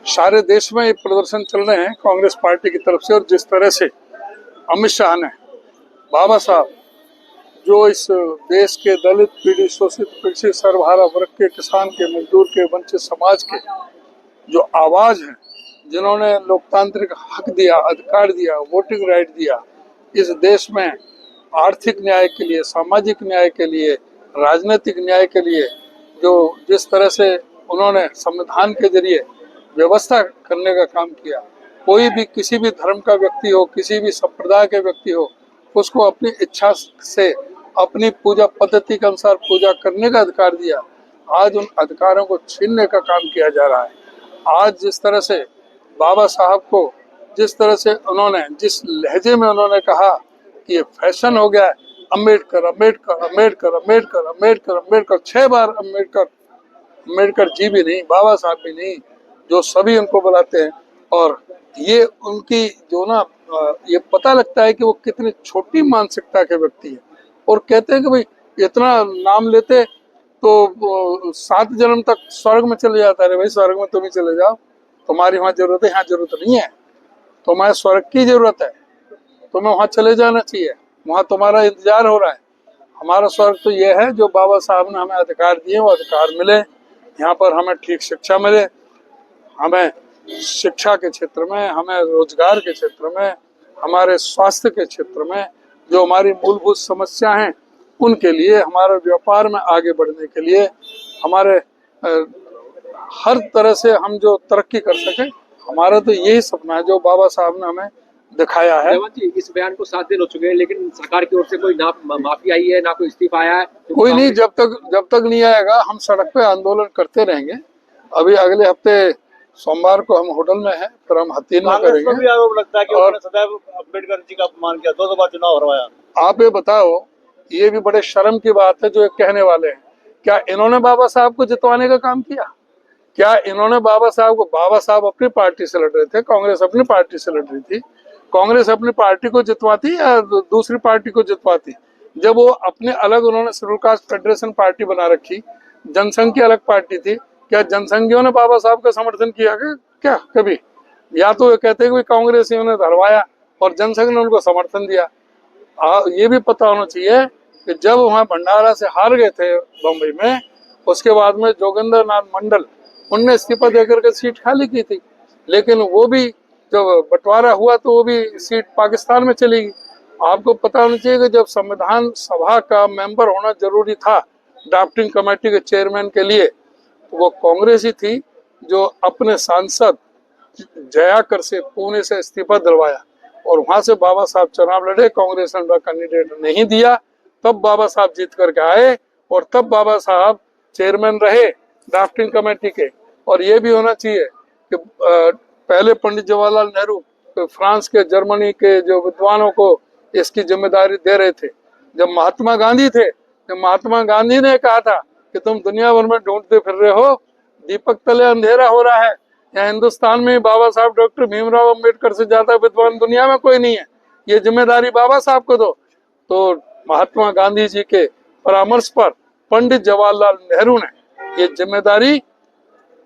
सारे देश में ये प्रदर्शन चल रहे हैं कांग्रेस पार्टी की तरफ से। और जिस तरह से अमित शाह ने बाबा साहब जो इस देश के दलित, पीड़ित, शोषित, कृषि, सर्वहारा वर्ग के, किसान के, मजदूर के, वंचित समाज के जो आवाज है, जिन्होंने लोकतांत्रिक हक दिया, अधिकार दिया, वोटिंग राइट दिया, इस देश में आर्थिक न्याय के लिए, सामाजिक न्याय के लिए, राजनीतिक न्याय के लिए जो जिस तरह से उन्होंने संविधान के जरिए व्यवस्था करने का काम किया, कोई भी किसी भी धर्म का व्यक्ति हो, किसी भी संप्रदाय के व्यक्ति हो, उसको अपनी इच्छा से अपनी पूजा पद्धति के अनुसार पूजा करने का अधिकार दिया। आज उन अधिकारों को छीनने का काम किया जा रहा है। आज जिस तरह से बाबा साहब को, जिस तरह से उन्होंने, जिस लहजे में उन्होंने कहा कि ये फैशन हो गया है, अम्बेडकर अम्बेडकर अम्बेडकर अम्बेडकर अम्बेडकर अम्बेडकर 6 बार अम्बेडकर, अम्बेडकर जी भी नहीं, बाबा साहब भी नहीं, जो सभी उनको बुलाते हैं। और ये उनकी जो ना, ये पता लगता है कि वो कितनी छोटी मानसिकता के व्यक्ति है। और कहते हैं कि भाई इतना नाम लेते तो 7 जन्म तक स्वर्ग में चले जाता है। भाई स्वर्ग में तुम ही चले जाओ, तुम्हारी वहां जरूरत है, यहाँ जरूरत नहीं है। तुम्हें स्वर्ग की जरूरत है, तुम्हें वहां चले जाना चाहिए, वहां तुम्हारा इंतजार हो रहा है। हमारा स्वर्ग तो ये है जो बाबा साहब ने हमें अधिकार दिए, वो अधिकार मिले, यहाँ पर हमें ठीक शिक्षा मिले, हमें शिक्षा के क्षेत्र में, हमें रोजगार के क्षेत्र में, हमारे स्वास्थ्य के क्षेत्र में जो हमारी मूलभूत समस्या हैं उनके लिए, हमारे व्यापार में आगे बढ़ने के लिए, हमारे हर तरह से हम जो तरक्की कर सके, हमारा तो यही सपना है जो बाबा साहब ने हमें दिखाया है। इस बयान को 7 दिन हो चुके हैं, लेकिन सरकार की ओर से कोई ना माफी आई है, ना कोई इस्तीफा आया है। कोई नहीं, जब तक नहीं आएगा हम सड़क पे आंदोलन करते रहेंगे। अभी अगले हफ्ते सोमवार को हम होटल में हैं, फिर हम हथीन में करेंगे। भी आरोप लगता है कि उन्होंने सदैव अम्बेडकर जी का अपमान किया, 2 बार चुनाव हरवाया। आप ये बताओ, ये भी बड़े शर्म की बात है जो ये कहने वाले हैं, क्या इन्होंने बाबा साहब को जितवाने का काम किया? क्या इन्होंने बाबा साहब को, बाबा साहब अपनी पार्टी से लड़ रहे थे, कांग्रेस अपनी पार्टी से लड़ रही थी, कांग्रेस अपनी पार्टी को जितवाती या दूसरी पार्टी को जितवाती? जब वो अपने अलग, उन्होंने शेड्यूल कास्ट फेडरेशन पार्टी बना रखी, जनसंघ की अलग पार्टी थी, क्या जनसंघियों ने बाबा साहब का समर्थन किया क्या कभी? या तो ये कहते हैं कि कांग्रेसियों ने हरवाया और जनसंघ ने उनको समर्थन दिया। ये भी पता होना चाहिए कि जब वहां भंडारा से हार गए थे बम्बई में, उसके बाद में जोगिंदर नाथ मंडल, उनने इस्तीफा देकर के सीट खाली की थी, लेकिन वो भी जब बंटवारा हुआ तो वो भी सीट पाकिस्तान में चली गई। आपको पता होना चाहिए कि जब संविधान सभा का मेंबर होना जरूरी था ड्राफ्टिंग कमेटी के चेयरमैन के लिए, तो वो कांग्रेस ही थी जो अपने सांसद जयाकर से पुणे से इस्तीफा दिलवाया और वहां से बाबा साहब चुनाव लड़े। कांग्रेस ने उनका कैंडिडेट नहीं दिया, तब बाबा साहब जीत करके आए और तब बाबा साहब चेयरमैन रहे ड्राफ्टिंग कमेटी के। और ये भी होना चाहिए कि पहले पंडित जवाहरलाल नेहरू फ्रांस के, जर्मनी के जो विद्वानों को इसकी जिम्मेदारी दे रहे थे। जब महात्मा गांधी थे, जब महात्मा गांधी ने कहा था कि तुम दुनिया भर में ढूंढते फिर रहे हो, दीपक तले अंधेरा हो रहा है, यहाँ हिंदुस्तान में बाबा साहब डॉक्टर भीमराव अंबेडकर से ज्यादा विद्वान दुनिया में कोई नहीं है, ये जिम्मेदारी बाबा साहब को दो। तो महात्मा गांधी जी के परामर्श पर पंडित जवाहरलाल नेहरू ने ये जिम्मेदारी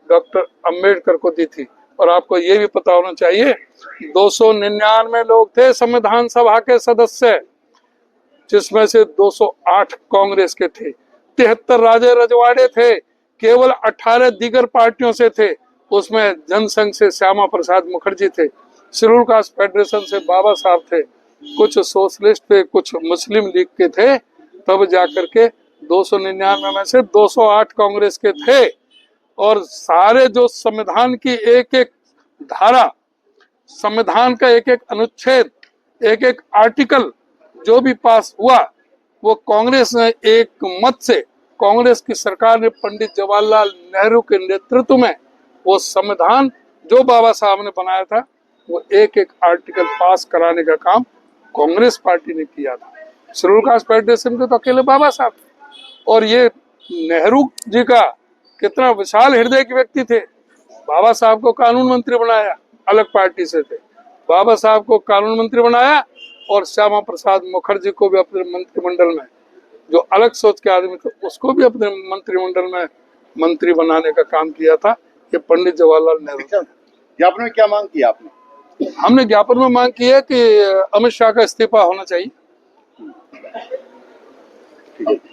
डॉक्टर अंबेडकर को दी थी। और आपको ये भी पता होना चाहिए 299 लोग थे संविधान सभा के सदस्य, जिसमें से 208 कांग्रेस के थे, 73 राजे रजवाड़े थे, केवल 18 दीगर पार्टियों से थे। उसमें जनसंघ से श्यामा प्रसाद मुखर्जी थे, शेड्यूल कास्ट फेडरेशन से बाबा साहब थे, कुछ सोशलिस्ट थे, कुछ मुस्लिम लीग के थे। तब जाकर के 299 में से 208 कांग्रेस के थे। और सारे जो संविधान की एक एक धारा, संविधान का एक एक अनुच्छेद, एक एक आर्टिकल जो भी पास हुआ, वो कांग्रेस ने एक मत से, कांग्रेस की सरकार ने पंडित जवाहरलाल नेहरू के नेतृत्व में वो संविधान जो बाबा साहब ने बनाया था, वो एक एक आर्टिकल पास कराने का काम कांग्रेस पार्टी ने किया था। शेड्यूल कास्ट फेडरेशन के तो अकेले बाबा साहब थे। और ये नेहरू जी का कितना विशाल हृदय के व्यक्ति थे। बाबा साहब को कानून मंत्री बनाया, अलग पार्टी से थे, बाबा साहब को कानून मंत्री बनाया और श्यामा प्रसाद मुखर्जी को भी अपने मंत्रिमंडल में, जो अलग सोच के आदमी थे, उसको भी अपने मंत्रिमंडल में मंत्री बनाने का काम किया था ये पंडित जवाहरलाल नेहरू। ज्ञापन में क्या मांग की आपने? हमने ज्ञापन में मांग की है कि अमित शाह का इस्तीफा होना चाहिए। ठीक है।